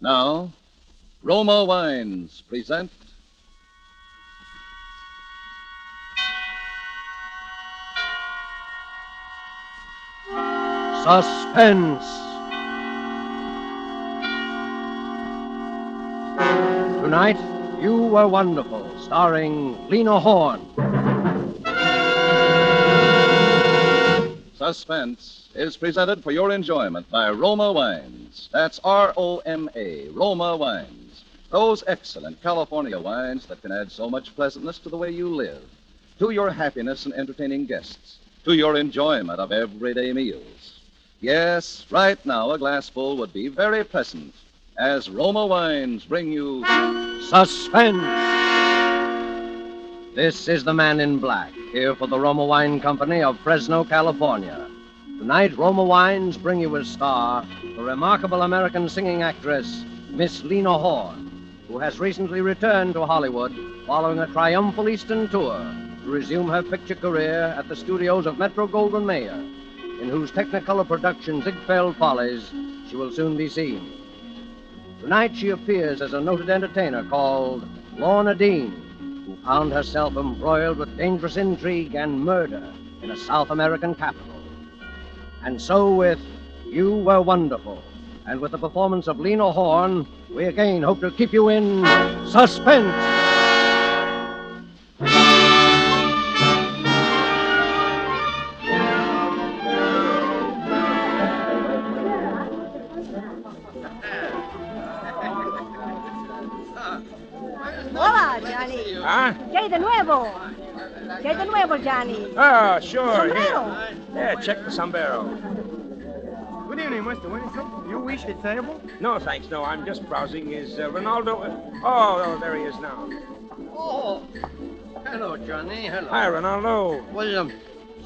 Now, Roma Wines present Suspense. Tonight, You Were Wonderful, starring Lena Horne. Suspense is presented for your enjoyment by Roma Wines. That's R-O-M-A, Roma Wines. Those excellent California wines that can add so much pleasantness to the way you live, to your happiness in entertaining guests, to your enjoyment of everyday meals. Yes, right now a glassful would be very pleasant as Roma Wines bring you Suspense. This is the Man in Black, here for the Roma Wine Company of Fresno, California. Tonight, Roma Wines bring you as star the remarkable American singing actress, Miss Lena Horne, who has recently returned to Hollywood following a triumphal Eastern tour to resume her picture career at the studios of Metro-Goldwyn-Mayer, in whose Technicolor production Ziegfeld Follies she will soon be seen. Tonight she appears as a noted entertainer called Lorna Dean, who found herself embroiled with dangerous intrigue and murder in a South American capital. And so with You Were Wonderful, and with the performance of Lena Horne, we again hope to keep you in suspense. Hola, Johnny. Huh? ¿Qué hay de nuevo? ¿Qué hay de nuevo, Johnny? Oh, sure. Sombrero. Here, check the sombrero. Good evening, Mr. Winnicott. You wish a table? No, thanks. No, I'm just browsing. Is Ronaldo... Oh, there he is now. Oh, hello, Johnny. Hello. Hi, Ronaldo. Well,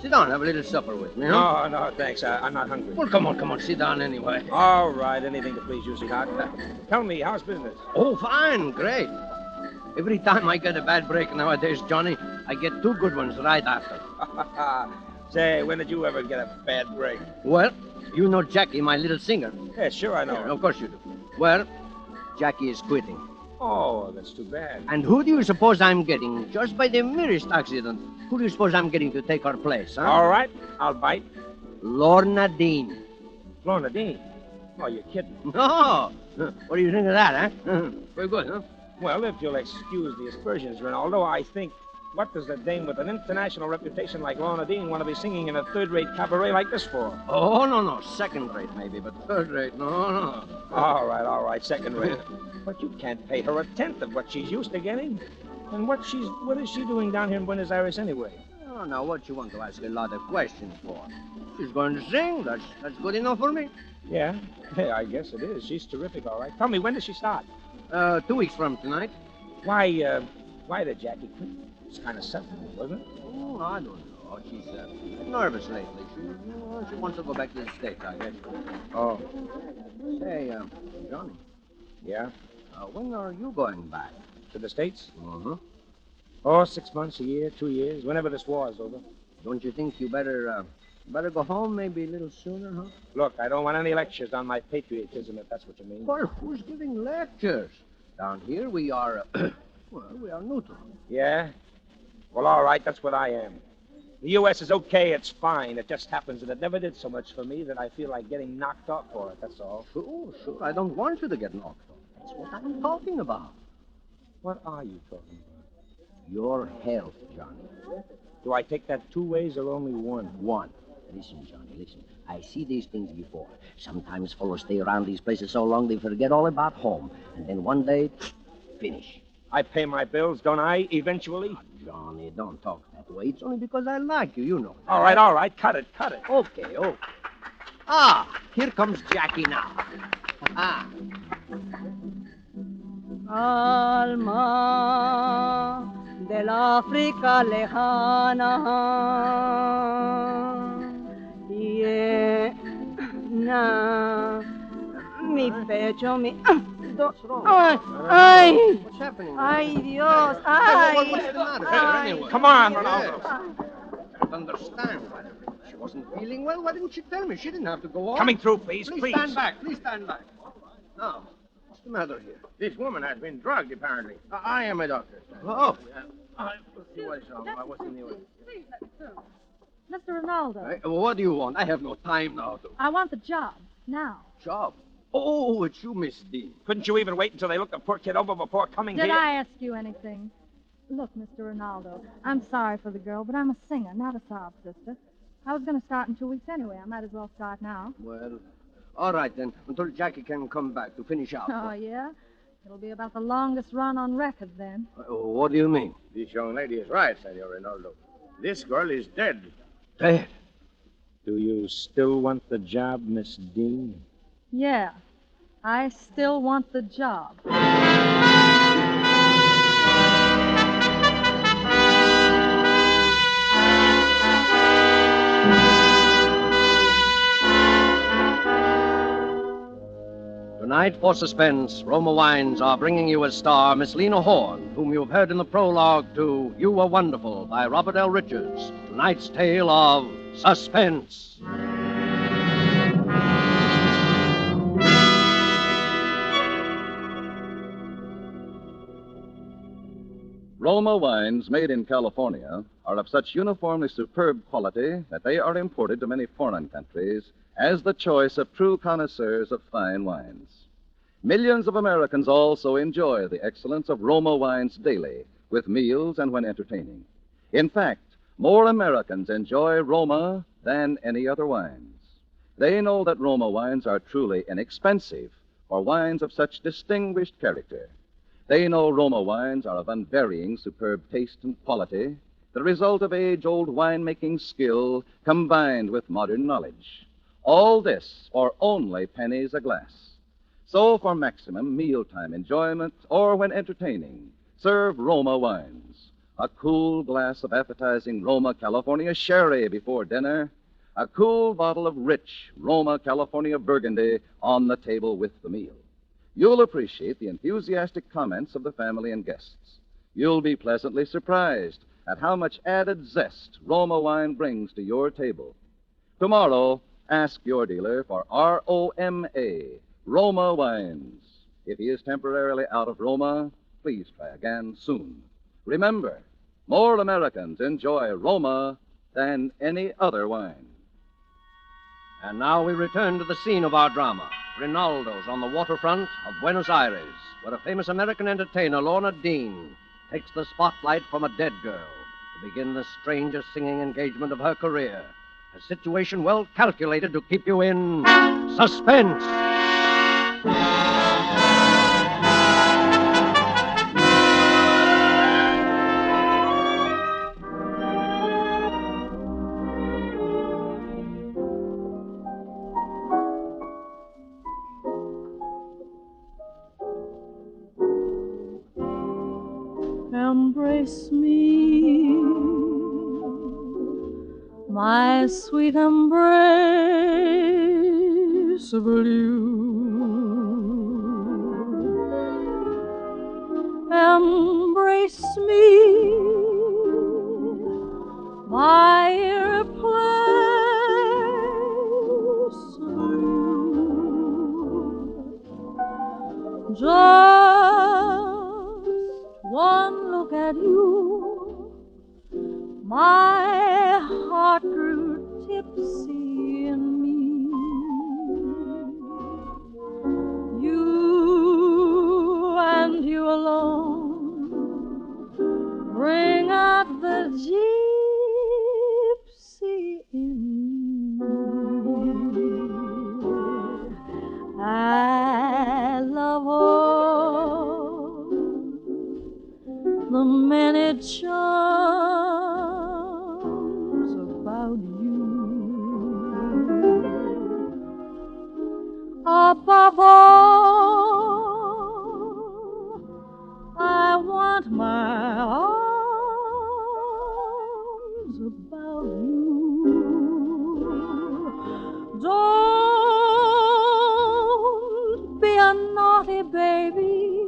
sit down. Have a little supper with me, huh? No, thanks. I'm not hungry. Well, come on. Sit down anyway. All right, anything to please you, sweetheart. Tell me, how's business? Oh, fine. Great. Every time I get a bad break nowadays, Johnny, I get two good ones right after. Say, when did you ever get a bad break? Well, you know Jackie, my little singer. Yeah, sure, I know. Yeah, of course you do. Well, Jackie is quitting. Oh, that's too bad. And who do you suppose I'm getting? Just by the merest accident. Who do you suppose I'm getting to take her place, huh? All right, I'll bite. Lorna Dean. Lorna Dean? Oh, you're kidding. No. What do you think of that, huh? Very good, huh? Well, if you'll excuse the aspersions, Ronaldo, I think, what does a dame with an international reputation like Lorna Dean want to be singing in a third-rate cabaret like this for? Oh, no. Second rate, maybe, but third rate, no. All right, second rate. But you can't pay her a tenth of what she's used to getting. And what is she doing down here in Buenos Aires anyway? Oh, now, what you want to ask a lot of questions for? She's going to sing. That's good enough for me. Yeah, I guess it is. She's terrific, all right. Tell me, when does she start? 2 weeks from tonight. Why did Jackie quit? It's kind of sudden, wasn't it? Oh, I don't know. She's nervous lately. She wants to go back to the States, I guess. Oh. Say, Johnny. Yeah? When are you going back? To the States? Uh-huh. Oh, 6 months, a year, 2 years, whenever this war is over. Don't you think you better go home maybe a little sooner, huh? Look, I don't want any lectures on my patriotism, if that's what you mean. Well, who's giving lectures? Down here we are, we are neutral. Yeah? Well, all right, that's what I am. The U.S. is okay, it's fine. It just happens that it never did so much for me that I feel like getting knocked off for it, that's all. Sure. I don't want you to get knocked off. That's what I'm talking about. What are you talking about? Your health, Johnny. Do I take that 2 ways or only one? One. Listen, Johnny, listen. I see these things before. Sometimes fellows stay around these places so long they forget all about home. And then one day, finish. I pay my bills, don't I, eventually? Johnny, don't talk that way. It's only because I like you, you know. All right. Cut it. Okay. Ah, here comes Jackie now. Ah. Alma del África lejana, llena mi pecho, mi... Ay. What's happening? Ay, Dios. Ay. What's the matter? Anyway. Come on, Ronaldo. I don't understand. She wasn't feeling well. Why didn't she tell me? She didn't have to go on. Coming through, please. Please stand back. No. the matter here? This woman has been drugged, apparently. I am a doctor. Oh. Let's see what's wrong. What's in the way? Please, let me through. Mr. Ronaldo, What do you want? I have no time now to... I want the job. Now. Job? Oh, it's you, Miss Dean. Couldn't you even wait until they looked the poor kid over before coming Did here? I ask you anything? Look, Mr. Ronaldo, I'm sorry for the girl, but I'm a singer, not a sob sister. I was going to start in 2 weeks anyway. I might as well start now. Well, all right then, until Jackie can come back to finish out. Oh, yeah? It'll be about the longest run on record then. What do you mean? This young lady is right, Senor Ronaldo. This girl is dead. Dead? Do you still want the job, Miss Dean? Yeah, I still want the job. Tonight, for Suspense, Roma Wines are bringing you as star Miss Lena Horne, whom you've heard in the prologue to You Were Wonderful by Robert L. Richards. Tonight's tale of Suspense. Roma wines made in California are of such uniformly superb quality that they are imported to many foreign countries as the choice of true connoisseurs of fine wines. Millions of Americans also enjoy the excellence of Roma wines daily, with meals and when entertaining. In fact, more Americans enjoy Roma than any other wines. They know that Roma wines are truly inexpensive for wines of such distinguished character. They know Roma wines are of unvarying superb taste and quality, the result of age-old winemaking skill combined with modern knowledge. All this for only pennies a glass. So, for maximum mealtime enjoyment or when entertaining, serve Roma wines. A cool glass of appetizing Roma California sherry before dinner, a cool bottle of rich Roma California Burgundy on the table with the meal. You'll appreciate the enthusiastic comments of the family and guests. You'll be pleasantly surprised at how much added zest Roma wine brings to your table. Tomorrow, ask your dealer for R-O-M-A, Roma wines. If he is temporarily out of Roma, please try again soon. Remember, more Americans enjoy Roma than any other wine. And now we return to the scene of our drama, Rinaldo's on the waterfront of Buenos Aires, where a famous American entertainer, Lorna Dean, takes the spotlight from a dead girl to begin the strangest singing engagement of her career. A situation well calculated to keep you in suspense. Embrace me, my sweet embrace of you. Embrace me, my irreplaceable you. Just one look at you, my heart grew tipsy in me. You and you alone bring out the gypsy in me. I love all the many charms about you. Above all, I want my arms about you. Don't be a naughty baby.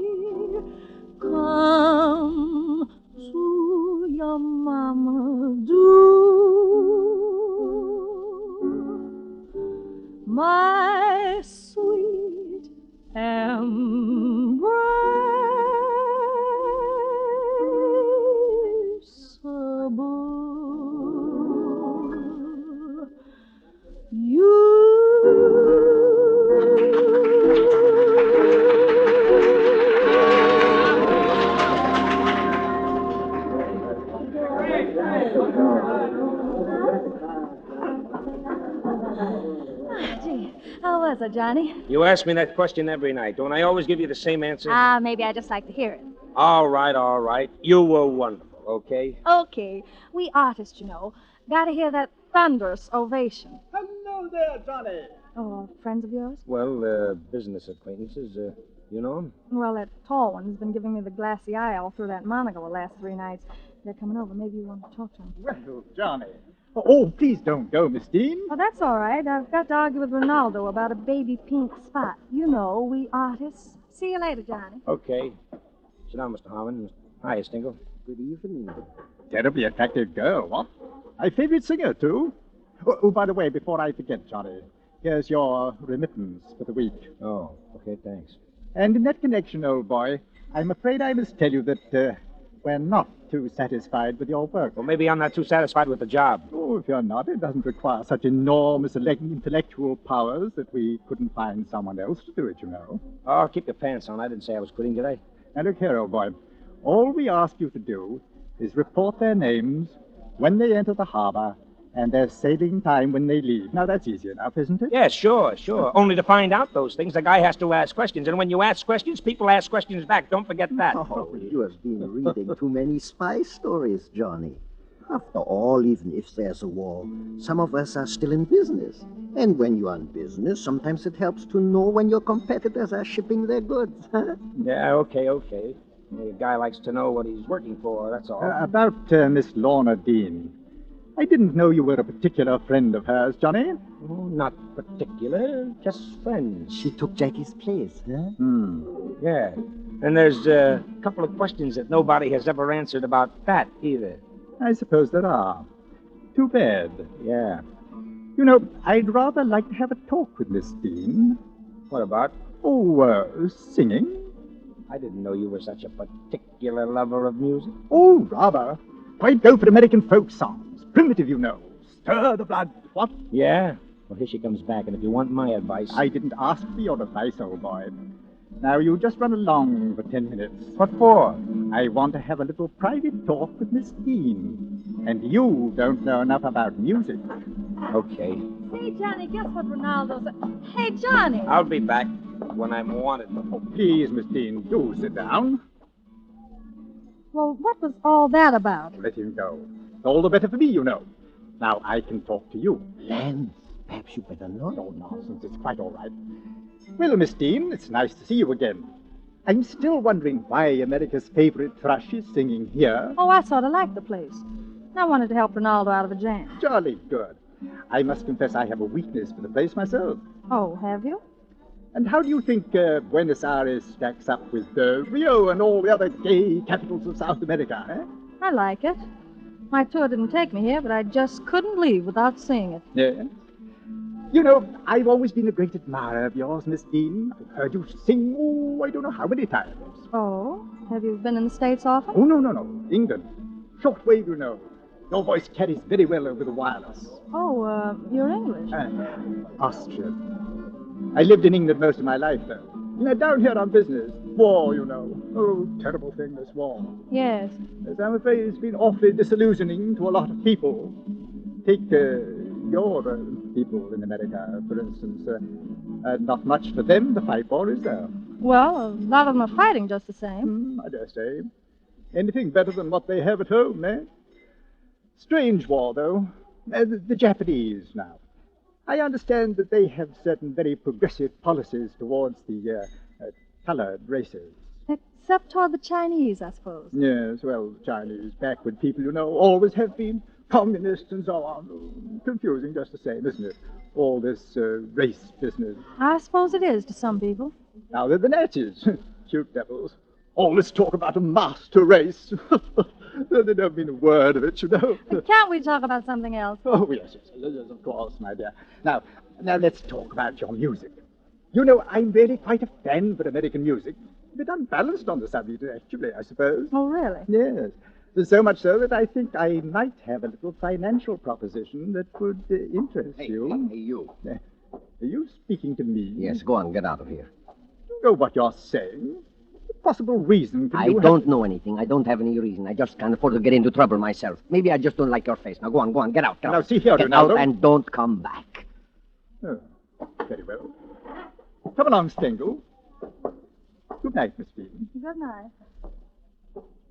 Come to your mama, do. My sweet Johnny. You ask me that question every night. Don't I always give you the same answer? Maybe I just like to hear it. All right. You were wonderful, okay? Okay. We artists, you know, gotta hear that thunderous ovation. Hello there, Johnny. Oh, friends of yours? Well, business acquaintances, you know them? Well, that tall one's been giving me the glassy eye all through that monocle the last 3 nights. They're coming over. Maybe you want to talk to them. Well, Johnny. Oh, please don't go, Miss Dean. Oh, that's all right. I've got to argue with Ronaldo about a baby pink spot. You know, we artists. See you later, Johnny. Okay. Sit down, Mr. Harmon. Hi, Stingle. Good evening. Terribly attractive girl, what? My favorite singer, too. Oh, by the way, before I forget, Johnny, here's your remittance for the week. Oh, okay, thanks. And in that connection, old boy, I'm afraid I must tell you that we're not too satisfied with your work. Well, maybe I'm not too satisfied with the job. Oh, if you're not, it doesn't require such enormous intellectual powers that we couldn't find someone else to do it, you know. Oh, keep your pants on. I didn't say I was quitting, did I? Now, look here, old boy. All we ask you to do is report their names when they enter the harbor and their sailing time when they leave. Now, that's easy enough, isn't it? Yeah, sure. Only to find out those things, the guy has to ask questions. And when you ask questions, people ask questions back. Don't forget that. Oh, you have been reading too many spy stories, Johnny. After all, even if there's a war, some of us are still in business. And when you're in business, sometimes it helps to know when your competitors are shipping their goods. Yeah, okay. A guy likes to know what he's working for, that's all. About Miss Lorna Dean. I didn't know you were a particular friend of hers, Johnny. Oh, not particular, just friends. She took Jackie's place, huh? Yeah. And there's a couple of questions that nobody has ever answered about that, either. I suppose there are. Too bad. Yeah. You know, I'd rather like to have a talk with Miss Dean. What about? Oh, singing. I didn't know you were such a particular lover of music. Oh, rather. I'd go for American folk songs. Primitive, you know. Stir the blood. What? Yeah? Well, here she comes back, and if you want my advice... I didn't ask for your advice, old boy. Now, you just run along for 10 minutes. What for? I want to have a little private talk with Miss Dean. And you don't know enough about music. Okay. Hey, Johnny, guess what Ronaldo said? Hey, Johnny! I'll be back when I'm wanted. Oh, please, Miss Dean, do sit down. Well, what was all that about? Let him go. All the better for me, you know. Now I can talk to you. Lance, perhaps you better not. No nonsense. It's quite all right. Well, Miss Dean, it's nice to see you again. I'm still wondering why America's favorite thrush is singing here. Oh, I sort of like the place. I wanted to help Ronaldo out of a jam. Jolly good. I must confess I have a weakness for the place myself. Oh, have you? And how do you think Buenos Aires stacks up with Rio and all the other gay capitals of South America, eh? I like it. My tour didn't take me here, but I just couldn't leave without seeing it. Yeah. You know, I've always been a great admirer of yours, Miss Dean. I've heard you sing, I don't know how many times. Oh? Have you been in the States often? Oh, no. England. Shortwave, you know. Your voice carries very well over the wireless. Oh, you're English. Austrian. I lived in England most of my life, though. You know, down here on business. War, you know. Oh, terrible thing, this war. Yes. Yes, I'm afraid it's been awfully disillusioning to a lot of people. Take your people in America, for instance. Not much for them to fight for, is there? Well, a lot of them are fighting just the same. I dare say. Anything better than what they have at home, eh? Strange war, though. The Japanese, now. I understand that they have certain very progressive policies towards the colored races. Except toward the Chinese, I suppose. Yes, well, Chinese, backward people, you know, always have been communists and so on. Confusing just the same, isn't it? All this race business. I suppose it is to some people. Now they're the Nazis. Cute devils. All this talk about a master race. They don't mean a word of it, you know. Can't we talk about something else? Oh, yes, of course, my dear. Now let's talk about your music. You know, I'm really quite a fan for American music. A bit unbalanced on the subject, actually, I suppose. Oh, really? Yes. So much so that I think I might have a little financial proposition that would interest you. Hey, you. Are you speaking to me? Yes, go on, get out of here. You know what you're saying. What possible reason can I you don't know anything. I don't have any reason. I just can't afford to get into trouble myself. Maybe I just don't like your face. Now, go on, get out. Now, see here, get Ronaldo. out and don't come back. Oh, very well. long, Stengel. Good night, Miss Phelan. Good night.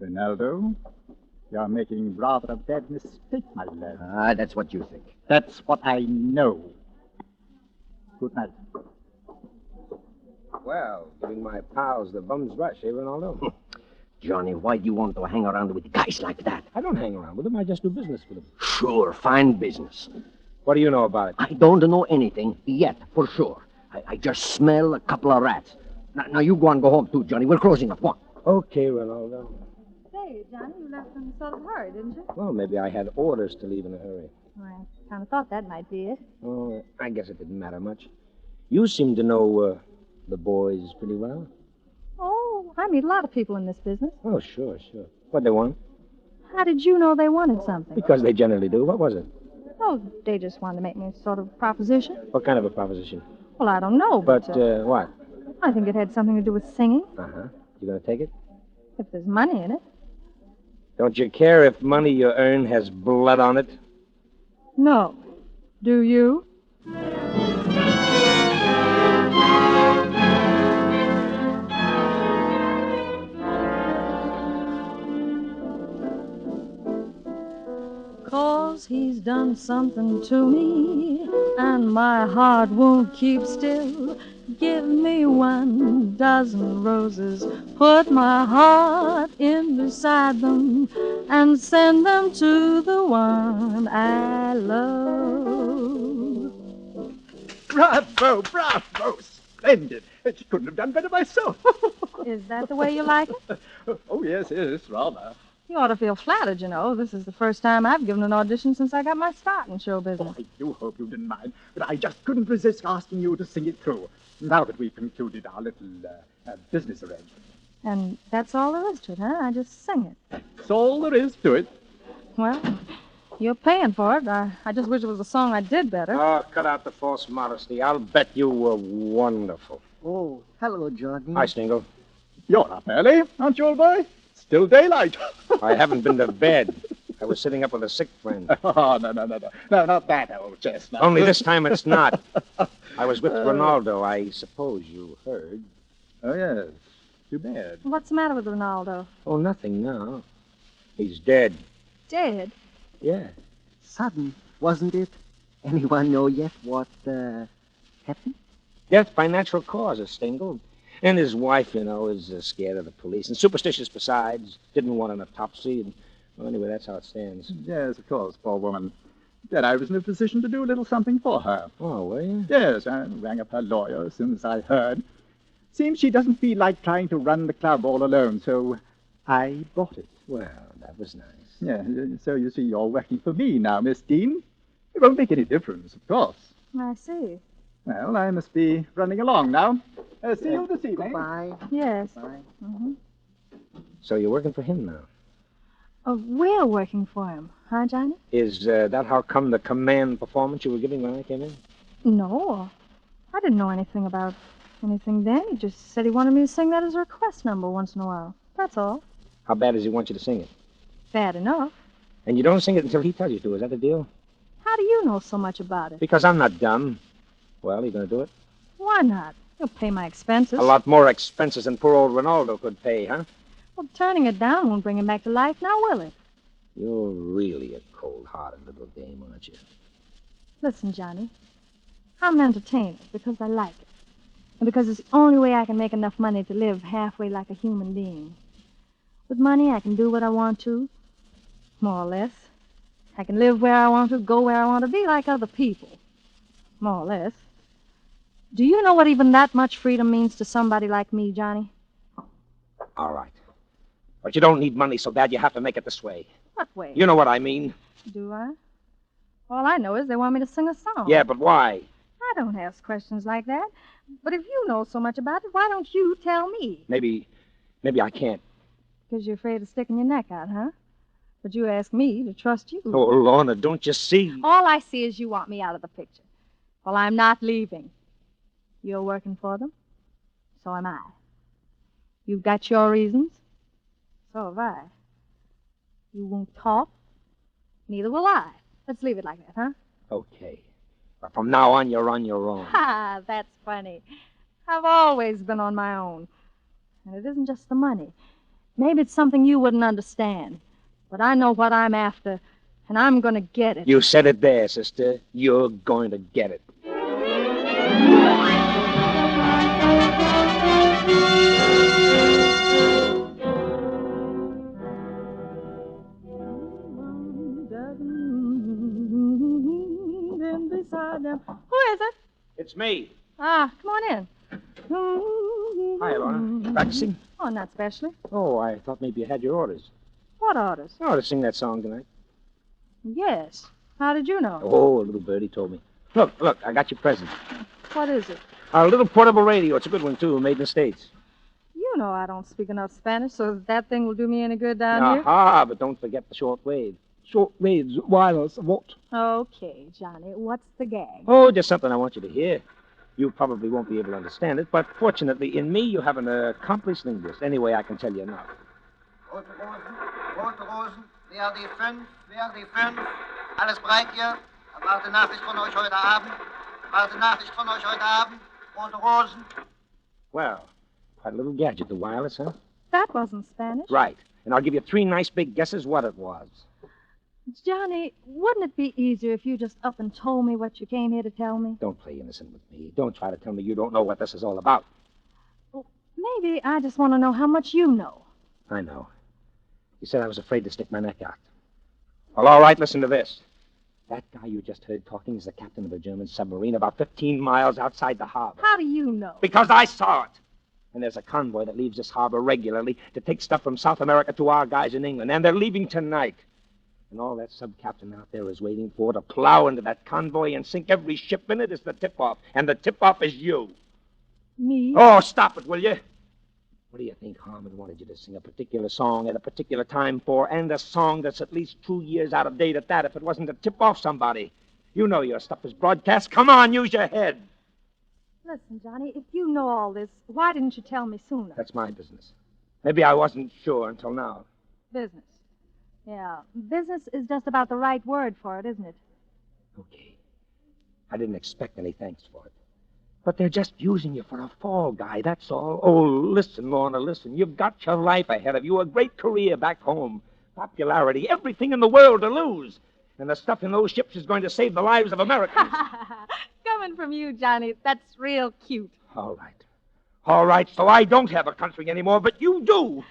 Ronaldo, you're making rather a bad mistake, my lad. That's what you think. That's what I know. Good night. Well, giving my pals the bum's rush, eh, Ronaldo? Johnny, why do you want to hang around with guys like that? I don't hang around with them. I just do business with them. Sure, fine business. What do you know about it? I don't know anything yet, for sure. I just smell a couple of rats. Now you go home, too, Johnny. We're closing up. Go on. Okay, Ronaldo. Hey, Johnny, you left in sort of a hurry, didn't you? Well, maybe I had orders to leave in a hurry. Well, I kind of thought that might be it. Oh, I guess it didn't matter much. You seem to know the boys pretty well. Oh, I meet a lot of people in this business. Oh, sure. What'd they want? How did you know they wanted something? Because they generally do. What was it? Oh, they just wanted to make me a sort of proposition. What kind of a proposition? Well, I don't know, But, but... what? I think it had something to do with singing, Uh-huh. You gonna take it? if there's money in it. Don't you care if money you earn has blood on it? No. Do you? Cause he's done something to me, and my heart won't keep still. Give me 1,000 roses, put my heart in beside them, and send them to the one I love. Bravo! Splendid. She couldn't have done better myself. Is that the way you like it? Oh, yes, rather. You ought to feel flattered, you know. This is the first time I've given an audition since I got my start in show business. Oh, I do hope you didn't mind, but I just couldn't resist asking you to sing it through, now that we've concluded our little business arrangement. And that's all there is to it, huh? I just sing it. That's all there is to it. Well, you're paying for it. I just wish it was a song I did better. Oh, cut out the false modesty. I'll bet you were wonderful. Oh, hello, Johnny. Hi, Stingle. You're up early, aren't you, old boy? Still daylight. I haven't been to bed. I was sitting up with a sick friend. Oh, no. No, not that old chestnut. Only this time it's not. I was with Ronaldo. I suppose you heard. Oh, yes. Too bad. What's the matter with Ronaldo? Oh, nothing now. He's dead. Dead? Yeah. Sudden, wasn't it? Anyone know yet what happened? Death by natural causes, Stingle. And his wife, you know, is scared of the police. And superstitious besides. Didn't want an autopsy. And, well, anyway, that's how it stands. Yes, of course, poor woman. Then I was in a position to do a little something for her. Oh, were you? Yes, I rang up her lawyer as soon as I heard. Seems she doesn't feel like trying to run the club all alone, so I bought it. Well, that was nice. Yeah, so you see, you're working for me now, Miss Dean. It won't make any difference, of course. I see. Well, I must be running along now. See you this evening. Bye. Yes. Bye. Mm-hmm. So you're working for him now? We're working for him, huh, Johnny? Is that how come the command performance you were giving when I came in? No. I didn't know anything about anything then. He just said he wanted me to sing that as a request number once in a while. That's all. How bad does he want you to sing it? Bad enough. And you don't sing it until he tells you to. Is that the deal? How do you know so much about it? Because I'm not dumb. Well, you going to do it? Why not? You'll pay my expenses. A lot more expenses than poor old Ronaldo could pay, huh? Well, turning it down won't bring him back to life, now will it? You're really a cold-hearted little dame, aren't you? Listen, Johnny. I'm an entertainer because I like it. And because it's the only way I can make enough money to live halfway like a human being. With money, I can do what I want to, more or less. I can live where I want to, go where I want to, be like other people, more or less. Do you know what even that much freedom means to somebody like me, Johnny? All right. But you don't need money so bad you have to make it this way. What way? You know what I mean. Do I? All I know is they want me to sing a song. Yeah, but why? I don't ask questions like that. But if you know so much about it, why don't you tell me? Maybe I can't. Because you're afraid of sticking your neck out, huh? But you ask me to trust you. Oh, Lorna, don't you see? All I see is you want me out of the picture. Well, I'm not leaving. You're working for them. So am I. You've got your reasons. So have I. You won't talk. Neither will I. Let's leave it like that, huh? Okay. But from now on, you're on your own. Ha, that's funny. I've always been on my own. And it isn't just the money. Maybe it's something you wouldn't understand. But I know what I'm after, and I'm going to get it. You said it there, sister. You're going to get it. Who is it? It's me. Ah, come on in. Hi, Lorna. Practicing? Oh, not specially. Oh, I thought maybe you had your orders. What orders? Oh, to sing that song tonight. Yes. How did you know? Oh, a little birdie told me. Look, I got your present. What is it? A little portable radio. It's a good one, too, made in the States. You know I don't speak enough Spanish, so that thing will do me any good down here. Aha, but don't forget the short wave. Short waves, wireless, what? Okay, Johnny, what's the gag? Oh, just something I want you to hear. You probably won't be able to understand it, but fortunately, in me, you have an accomplished linguist. Anyway, I can tell you enough. Rote Rosen, wer die fünf, alles bereit hier? Erwarte Nachricht von euch heute Abend. Rote Rosen. Well, quite a little gadget, the wireless, huh? That wasn't Spanish. Right. And I'll give you 3 nice big guesses what it was. Johnny, wouldn't it be easier if you just up and told me what you came here to tell me? Don't play innocent with me. Don't try to tell me you don't know what this is all about. Well, maybe I just want to know how much you know. I know. You said I was afraid to stick my neck out. Well, all right, listen to this. That guy you just heard talking is the captain of a German submarine about 15 miles outside the harbor. How do you know? Because I saw it. And there's a convoy that leaves this harbor regularly to take stuff from South America to our guys in England. And they're leaving tonight. And all that sub-captain out there is waiting for to plow into that convoy and sink every ship in it is the tip-off. And the tip-off is you. Me? Oh, stop it, will you? What do you think Harmon wanted you to sing a particular song at a particular time for, and a song that's at least 2 years out of date at that, if it wasn't to tip off somebody? You know your stuff is broadcast. Come on, use your head. Listen, Johnny, if you know all this, why didn't you tell me sooner? That's my business. Maybe I wasn't sure until now. Business. Yeah, business is just about the right word for it, isn't it? Okay. I didn't expect any thanks for it. But they're just using you for a fall guy, that's all. Oh, listen, Lorna, listen. You've got your life ahead of you, a great career back home, popularity, everything in the world to lose. And the stuff in those ships is going to save the lives of Americans. Coming from you, Johnny, that's real cute. All right. All right, so I don't have a country anymore, but you do.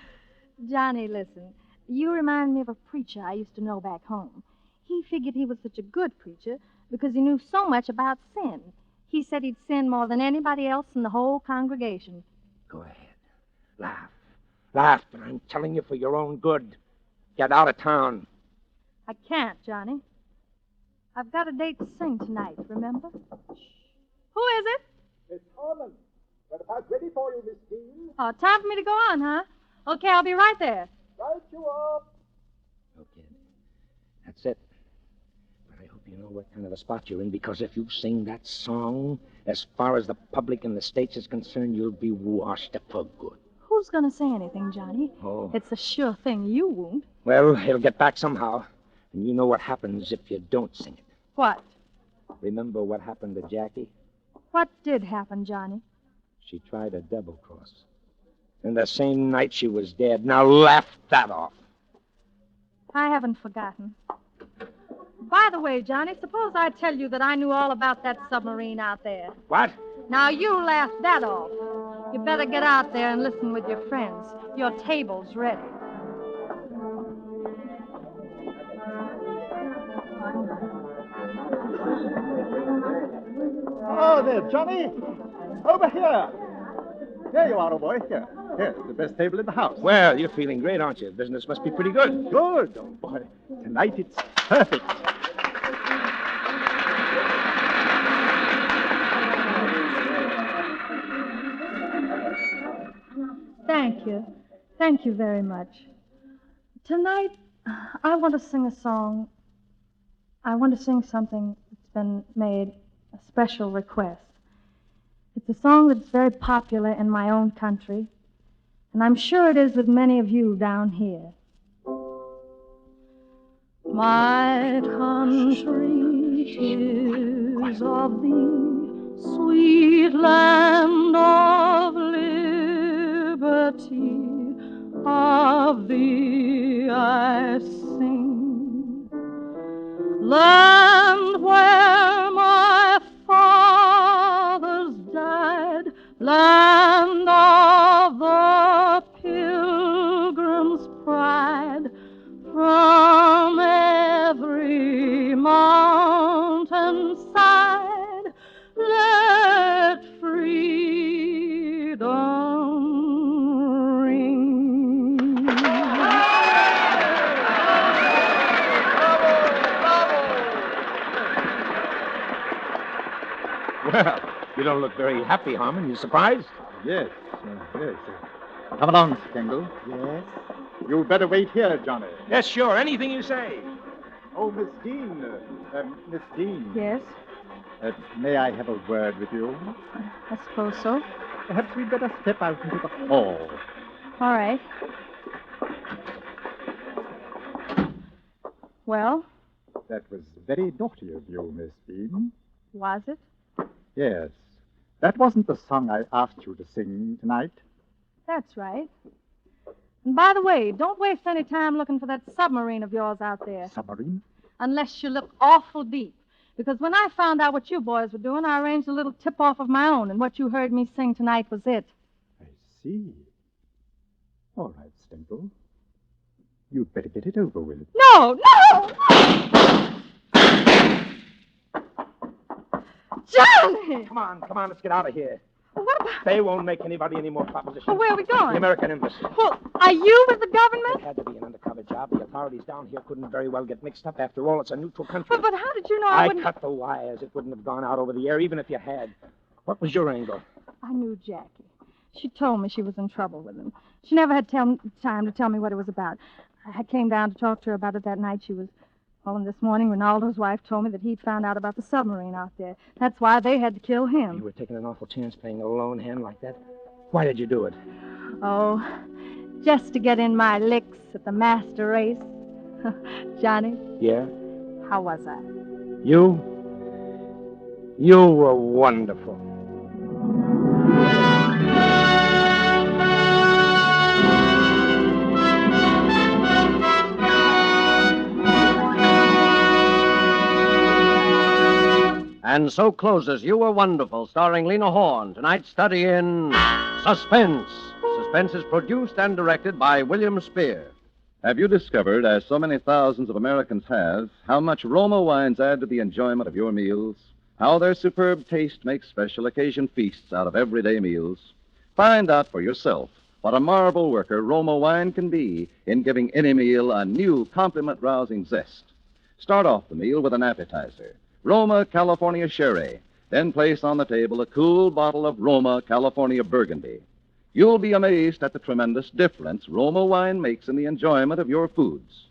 Johnny, listen. You remind me of a preacher I used to know back home. He figured he was such a good preacher because he knew so much about sin. He said he'd sin more than anybody else in the whole congregation. Go ahead. Laugh. Laugh, but I'm telling you for your own good. Get out of town. I can't, Johnny. I've got a date to sing tonight, remember? Shh. Who is it? Miss Horne. Got a part ready for you, Miss Dean. Oh, time for me to go on, huh? Okay, I'll be right there. Right you are. Okay. That's it. But I hope you know what kind of a spot you're in, because if you sing that song, as far as the public in the States is concerned, you'll be washed up for good. Who's going to say anything, Johnny? Oh. It's a sure thing you won't. Well, it'll get back somehow. And you know what happens if you don't sing it. What? Remember what happened to Jackie? What did happen, Johnny? She tried a double-cross. And the same night she was dead. Now laugh that off. I haven't forgotten. By the way, Johnny, suppose I tell you that I knew all about that submarine out there. What? Now you laugh that off. You better get out there and listen with your friends. Your table's ready. Oh, there, Johnny. Over here. There you are, old boy. Here, the best table in the house. Well, you're feeling great, aren't you? Business must be pretty good. Good, old boy. Tonight it's perfect. Thank you. Thank you very much. Tonight, I want to sing a song. I want to sing something that's been made a special request. It's a song that's very popular in my own country, and I'm sure it is with many of you down here. My country is of thee sweet land of liberty, of thee I sing. Land where my fathers died, land of the pilgrim's pride, from every mountain side, let freedom ring. Well, you don't look very happy, Harmon. You surprised? Yes, yes. Come along, Stengel. Yes? You'd better wait here, Johnny. Yes, sure. Anything you say. Oh, Miss Dean. Miss Dean. Yes, May I have a word with you? I suppose so. Perhaps we'd better step out into the hall. All right. Well, That was very naughty of you, Miss Dean. was it? Yes. That wasn't the song I asked you to sing tonight. That's right. And by the way, don't waste any time looking for that submarine of yours out there. Submarine? Unless you look awful deep. Because when I found out what you boys were doing, I arranged a little tip-off of my own, and what you heard me sing tonight was it. I see. All right, Stengel. You'd better get it over with. No! Johnny! Come on, let's get out of here. What about... They won't make anybody any more propositions. Well, where are we going? The American Embassy. Well, are you with the government? It had to be an undercover job. The authorities down here couldn't very well get mixed up. After all, it's a neutral country. But how did you know I wouldn't... cut the wires. It wouldn't have gone out over the air, even if you had. What was your angle? I knew Jackie. She told me she was in trouble with him. She never had time to tell me what it was about. I came down to talk to her about it that night. She was... Well, and this morning, Ronaldo's wife told me that he'd found out about the submarine out there. That's why they had to kill him. You were taking an awful chance playing a lone hand like that. Why did you do it? Oh, just to get in my licks at the master race. Johnny, Yeah? how was I? You were wonderful. And so closes You Were Wonderful, starring Lena Horne. Tonight's study in Suspense. Suspense is produced and directed by William Spear. Have you discovered, as so many thousands of Americans have, how much Roma wines add to the enjoyment of your meals? How their superb taste makes special occasion feasts out of everyday meals? Find out for yourself what a marvel worker Roma wine can be in giving any meal a new compliment-rousing zest. Start off the meal with an appetizer, Roma California Sherry. Then place on the table a cool bottle of Roma California Burgundy. You'll be amazed at the tremendous difference Roma wine makes in the enjoyment of your foods.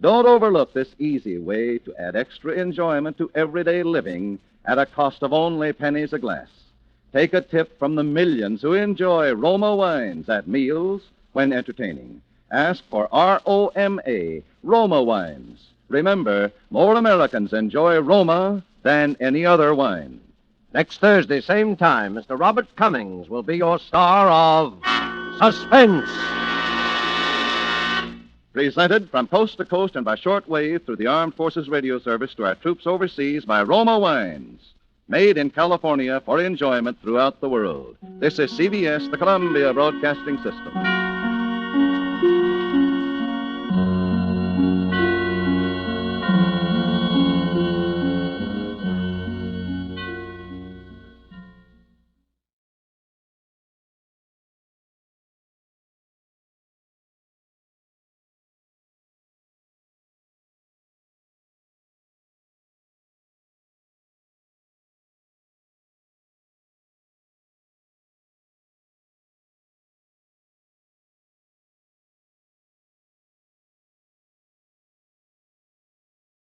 Don't overlook this easy way to add extra enjoyment to everyday living at a cost of only pennies a glass. Take a tip from the millions who enjoy Roma wines at meals when entertaining. Ask for R-O-M-A, Roma wines. Remember, more Americans enjoy Roma than any other wine. Next Thursday, same time, Mr. Robert Cummings will be your star of Suspense. Presented from coast to coast and by shortwave through the Armed Forces Radio Service to our troops overseas by Roma Wines. Made in California for enjoyment throughout the world. This is CBS, the Columbia Broadcasting System.